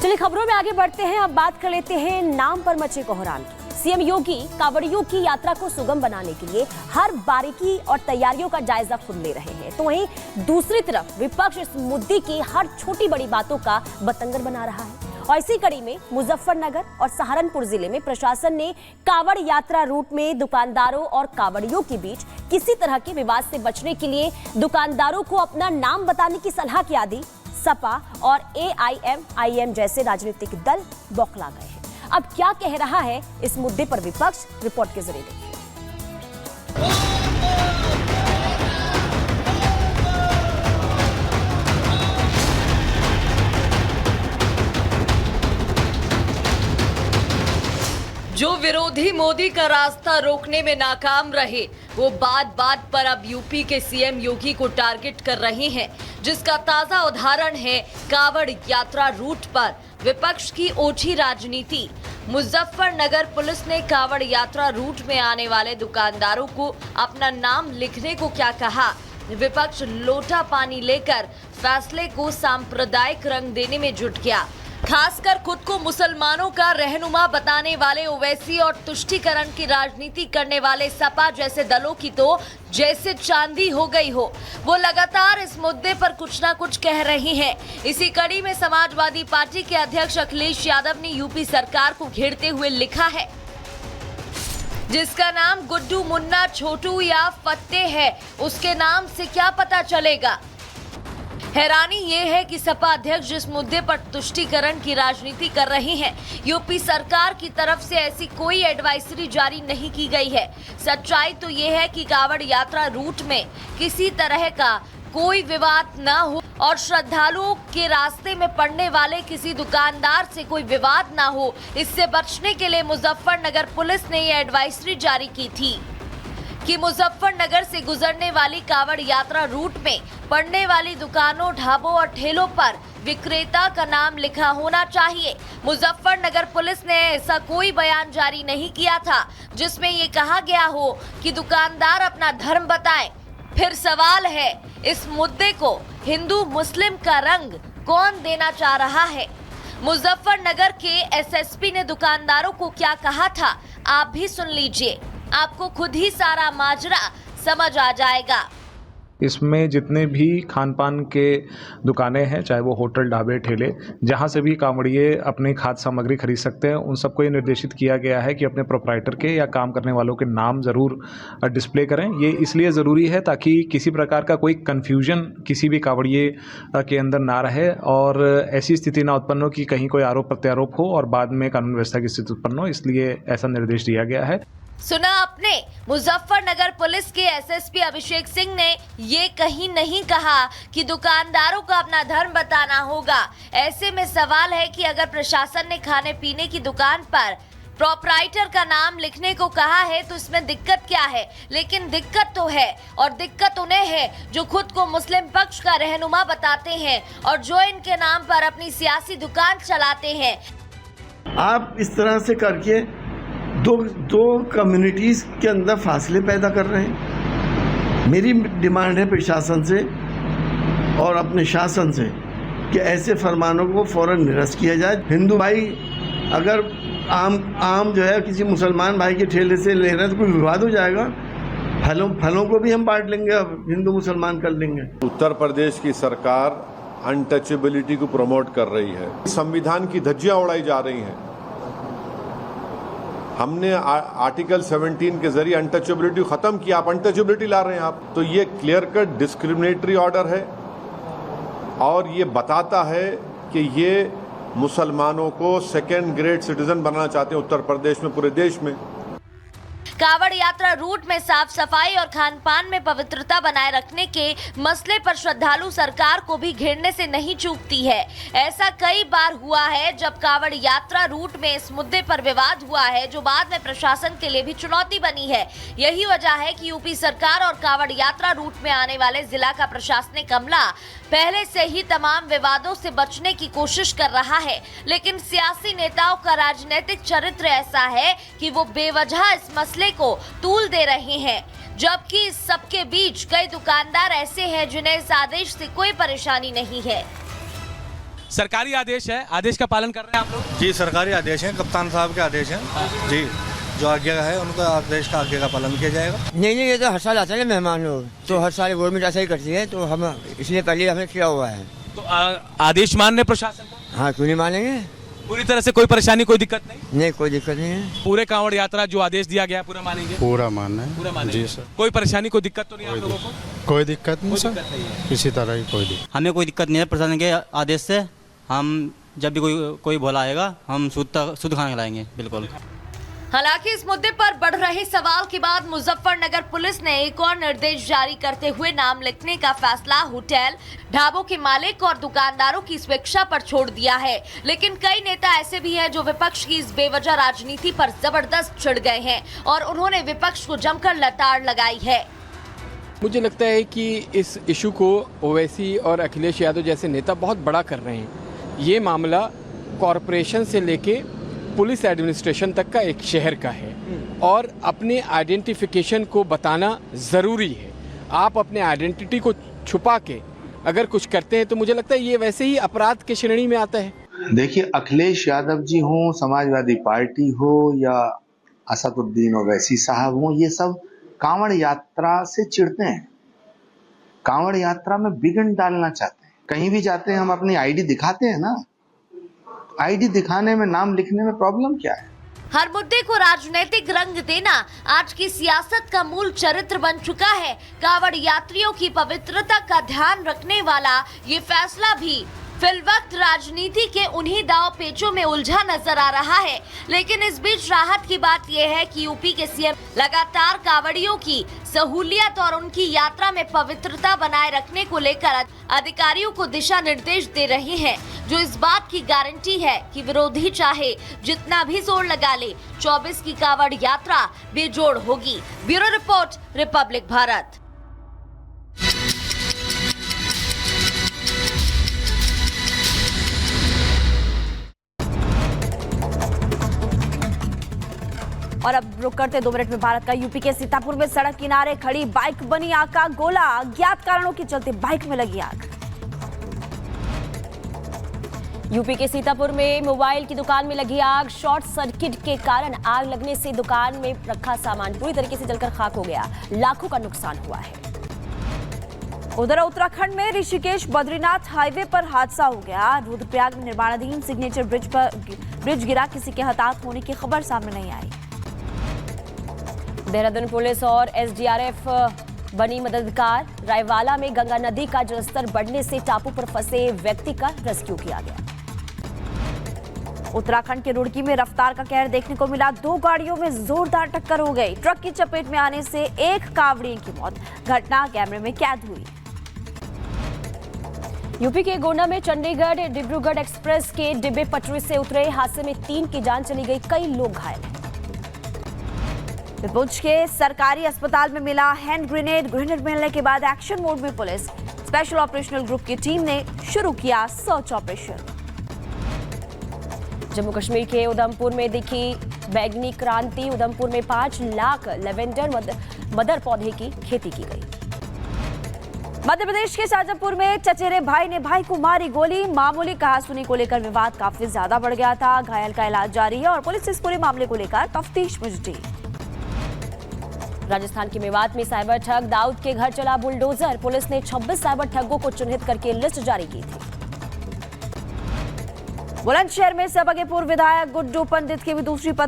चलिए खबरों में आगे बढ़ते हैं। अब बात कर लेते हैं नाम पर मचे कोहराम की। सीएम योगी कांवड़ियों की यात्रा को सुगम बनाने के लिए हर बारीकी और तैयारियों का जायजा खुद ले रहे हैं, तो वहीं दूसरी तरफ विपक्ष इस मुद्दे की हर छोटी बड़ी बातों का बतंगड़ बना रहा है। और इसी कड़ी में मुजफ्फरनगर और सहारनपुर जिले में प्रशासन ने कांवड़ यात्रा रूट में दुकानदारों और कांवड़ियों के बीच किसी तरह के विवाद से बचने के लिए दुकानदारों को अपना नाम बताने की सलाह क्या दी। सपा और AIM जैसे राजनीतिक दल बौखला गए हैं। अब क्या कह रहा है इस मुद्दे पर विपक्ष, रिपोर्ट के जरिए देखिए। जो विरोधी मोदी का रास्ता रोकने में नाकाम रहे, वो बात बात पर अब यूपी के सीएम योगी को टारगेट कर रहे हैं, जिसका ताजा उदाहरण है कांवड़ यात्रा रूट पर विपक्ष की ओछी राजनीति। मुजफ्फरनगर पुलिस ने कांवड़ यात्रा रूट में आने वाले दुकानदारों को अपना नाम लिखने को क्या कहा। विपक्ष लोटा पानी लेकर फैसले को सांप्रदायिक रंग देने में जुट गया। खासकर खुद को मुसलमानों का रहनुमा बताने वाले ओवैसी और तुष्टीकरण की राजनीति करने वाले सपा जैसे दलों की तो जैसे चांदी हो गई हो। वो लगातार इस मुद्दे पर कुछ ना कुछ कह रही हैं। इसी कड़ी में समाजवादी पार्टी के अध्यक्ष अखिलेश यादव ने यूपी सरकार को घेरते हुए लिखा है, जिसका नाम गुड्डू, मुन्ना, छोटू या फत्ते है, उसके नाम से क्या पता चलेगा। हैरानी ये है कि सपा अध्यक्ष जिस मुद्दे पर तुष्टीकरण की राजनीति कर रहे हैं, यूपी सरकार की तरफ से ऐसी कोई एडवाइजरी जारी नहीं की गई है। सच्चाई तो ये है कि कांवड़ यात्रा रूट में किसी तरह का कोई विवाद न हो और श्रद्धालुओं के रास्ते में पड़ने वाले किसी दुकानदार से कोई विवाद न हो। इससे बचने के लिए मुजफ्फरनगर पुलिस ने ये एडवाइजरी जारी की थी कि मुजफ्फरनगर से गुजरने वाली कांवड़ यात्रा रूट में पड़ने वाली दुकानों, ढाबों और ठेलों पर विक्रेता का नाम लिखा होना चाहिए। मुजफ्फरनगर पुलिस ने ऐसा कोई बयान जारी नहीं किया था जिसमें ये कहा गया हो कि दुकानदार अपना धर्म बताएं। फिर सवाल है, इस मुद्दे को हिंदू मुस्लिम का रंग कौन देना चाह रहा है। मुजफ्फरनगर के SSP ने दुकानदारों को क्या कहा था, आप भी सुन लीजिए, आपको खुद ही सारा माजरा समझ आ जाएगा। इसमें जितने भी खान पान के दुकानें हैं, चाहे वो होटल, ढाबे, ठेले, जहां से भी कांवड़िए अपनी खाद्य सामग्री खरीद सकते हैं, उन सबको ये निर्देशित किया गया है कि अपने प्रोप्राइटर के या काम करने वालों के नाम ज़रूर डिस्प्ले करें। ये इसलिए ज़रूरी है ताकि किसी प्रकार का कोई कन्फ्यूजन किसी भी कांवड़िए के अंदर ना रहे और ऐसी स्थिति ना उत्पन्न हो कि कहीं कोई आरोप प्रत्यारोप हो और बाद में कानून व्यवस्था की स्थिति उत्पन्न हो, इसलिए ऐसा निर्देश दिया गया है। सुना आपने, मुजफ्फरनगर पुलिस के SSP अभिषेक सिंह ने ये कहीं नहीं कहा कि दुकानदारों को अपना धर्म बताना होगा। ऐसे में सवाल है कि अगर प्रशासन ने खाने पीने की दुकान पर प्रोप्राइटर का नाम लिखने को कहा है तो इसमें दिक्कत क्या है। लेकिन दिक्कत तो है, और दिक्कत उन्हें है जो खुद को मुस्लिम पक्ष का रहनुमा बताते हैं और जो इनके नाम पर अपनी सियासी दुकान चलाते हैं। आप इस तरह से करके दो कम्युनिटीज के अंदर फासले पैदा कर रहे हैं। मेरी डिमांड है प्रशासन से और अपने शासन से कि ऐसे फरमानों को फौरन निरस्त किया जाए। हिंदू भाई अगर आम जो है किसी मुसलमान भाई के ठेले से ले रहे हैं तो कोई विवाद हो जाएगा। फलों को भी हम बांट लेंगे, अब हिंदू मुसलमान कर लेंगे। उत्तर प्रदेश की सरकार अनटचेबिलिटी को प्रमोट कर रही है, संविधान की धज्जियां उड़ाई जा रही हैं। हमने आर्टिकल 17 के जरिए अनटचेबिलिटी खत्म किया, आप अनटचेबिलिटी ला रहे हैं आप। तो ये क्लियर कट डिस्क्रिमिनेटरी ऑर्डर है और ये बताता है कि ये मुसलमानों को सेकेंड ग्रेड सिटीजन बनाना चाहते हैं उत्तर प्रदेश में, पूरे देश में। कांवड़ यात्रा रूट में साफ सफाई और खान पान में पवित्रता बनाए रखने के मसले पर श्रद्धालु सरकार को भी घेरने से नहीं चूकती है। ऐसा कई बार हुआ है जब कांवड़ यात्रा रूट में इस मुद्दे पर विवाद हुआ है, जो बाद में प्रशासन के लिए भी चुनौती बनी है। यही वजह है कि यूपी सरकार और कांवड़ यात्रा रूट में आने वाले जिला का प्रशासनिक अमला पहले से ही तमाम विवादों से बचने की कोशिश कर रहा है। लेकिन सियासी नेताओं का राजनीतिक चरित्र ऐसा है कि वो बेवजह इस मसले को तूल दे रहे हैं, जबकि इस सबके बीच कई दुकानदार ऐसे हैं जिन्हें इस आदेश से कोई परेशानी नहीं है। सरकारी आदेश है, आदेश का पालन कर रहे हैं आप लोग? जी, सरकारी आदेश हैं, कप्तान साहब के आदेश हैं जी। जो आज्ञा है उनका आदेश का आज्ञा का पालन किया जाएगा। नहीं, ये तो हर साल आते हैं मेहमान लोग, तो हर साल गवर्नमेंट ऐसा ही करती है, तो हम इसलिए पहले हमने किया हुआ है। तो आदेश मान रहे प्रशासन को? हाँ, क्यों नहीं मानेंगे। पूरी तरह से कोई परेशानी, कोई दिक्कत नहीं? नहीं, कोई दिक्कत नहीं है। पूरे कांवड़ यात्रा जो आदेश दिया गया है पूरा मानेंगे? पूरा मानना है। पूरा मानेंगे जी सर। कोई परेशानी, कोई दिक्कत तो नहीं आप लोगों को? कोई दिक्कत नहीं सर, किसी तरह की कोई दिक्कत। हमें कोई दिक्कत नहीं है प्रशासन के आदेश से। हम जब भी कोई बोला आएगा हम शुद्ध खाना खिलाएंगे, बिल्कुल। हालांकि इस मुद्दे पर बढ़ रहे सवाल के बाद मुजफ्फरनगर पुलिस ने एक और निर्देश जारी करते हुए नाम लिखने का फैसला होटल, ढाबों के मालिक और दुकानदारों की स्वेच्छा पर छोड़ दिया है। लेकिन कई नेता ऐसे भी हैं जो विपक्ष की इस बेवजह राजनीति पर जबरदस्त चिढ़ गए हैं और उन्होंने विपक्ष को जमकर लताड़ लगाई है। मुझे लगता है कि इस इशू को ओवैसी और अखिलेश यादव जैसे नेता बहुत बड़ा कर रहे हैं। ये मामला कॉरपोरेशन से लेके पुलिस एडमिनिस्ट्रेशन तक का एक शहर का है और अपने आइडेंटिफिकेशन को बताना ज़रूरी है। आप अपने आइडेंटिटी को छुपा के अगर कुछ करते हैं तो मुझे लगता है ये वैसे ही अपराध के श्रेणी में आता है। देखिए, अखिलेश यादव जी हो, समाजवादी पार्टी हो या असदुद्दीन ओवैसी साहब हो, ये सब कांवड़ यात्रा से चिढ़ते हैं, कांवड़ यात्रा में विघ्न डालना चाहते हैं। कहीं भी जाते हैं हम अपनी आईडी दिखाते हैं ना, आईडी दिखाने में, नाम लिखने में प्रॉब्लम क्या है? हर मुद्दे को राजनीतिक रंग देना आज की सियासत का मूल चरित्र बन चुका है। कांवड़ यात्रियों की पवित्रता का ध्यान रखने वाला ये फैसला भी फिलवक्त राजनीति के उन्हीं दाव पेचों में उलझा नजर आ रहा है। लेकिन इस बीच राहत की बात यह है कि यूपी के सीएम लगातार कांवड़ियों की सहूलियत और उनकी यात्रा में पवित्रता बनाए रखने को लेकर अधिकारियों को दिशा निर्देश दे रहे हैं, जो इस बात की गारंटी है कि विरोधी चाहे जितना भी जोर लगा ले, 24 की कांवड़ यात्रा बेजोड़ होगी। Bureau report, Republic Bharat. और अब रुक करते 2 मिनट में भारत का। यूपी के सीतापुर में सड़क किनारे खड़ी बाइक बनी आग का गोला, अज्ञात कारणों के चलते बाइक में लगी आग। यूपी के सीतापुर में मोबाइल की दुकान में लगी आग। शॉर्ट सर्किट के कारण आग लगने से दुकान में रखा सामान पूरी तरीके से जलकर खाक हो गया, लाखों का नुकसान हुआ है। उधर उत्तराखंड में ऋषिकेश बद्रीनाथ हाईवे पर हादसा हो गया। रुद्रप्रयाग में निर्माणाधीन सिग्नेचर ब्रिज गिरा, किसी के हताहत होने की खबर सामने नहीं आई। देहरादून पुलिस और एसडीआरएफ बनी मददगार। रायवाला में गंगा नदी का जलस्तर बढ़ने से टापू पर फंसे व्यक्ति का रेस्क्यू किया गया। उत्तराखंड के रुड़की में रफ्तार का कहर देखने को मिला। 2 गाड़ियों में जोरदार टक्कर हो गई। ट्रक की चपेट में आने से एक कांवड़िये की मौत, घटना कैमरे में कैद हुई। यूपी के गोंडा में चंडीगढ़ डिब्रूगढ़ एक्सप्रेस के डिब्बे पटरी से उतरे, हादसे में 3 की जान चली गई, कई लोग घायल हैं। भुज के सरकारी अस्पताल में मिला हैंड ग्रेनेड मिलने के बाद एक्शन मोड में पुलिस। स्पेशल ऑपरेशनल ग्रुप की टीम ने शुरू किया सर्च ऑपरेशन। जम्मू कश्मीर के उधमपुर में दिखी बैगनी क्रांति। उधमपुर में 5 लाख लेवेंडर मदर पौधे की खेती की गई। मध्य प्रदेश के शाजापुर में चचेरे भाई ने भाई को मारी गोली। मामूली कहासुनी को लेकर विवाद काफी ज्यादा बढ़ गया था। घायल का इलाज जारी है और पुलिस इस पूरे मामले को लेकर तफ्तीश में जुटी। राजस्थान के मेवात में साइबर ठग, दाऊद के घर चला बुलडोजर। पुलिस ने 26 साइबर ठगों को चिन्हित करके लिस्ट जारी की थी। बुलंदशहर में सपा के पूर्व विधायक गुड्डू पंडित की भी दूसरी पत्नी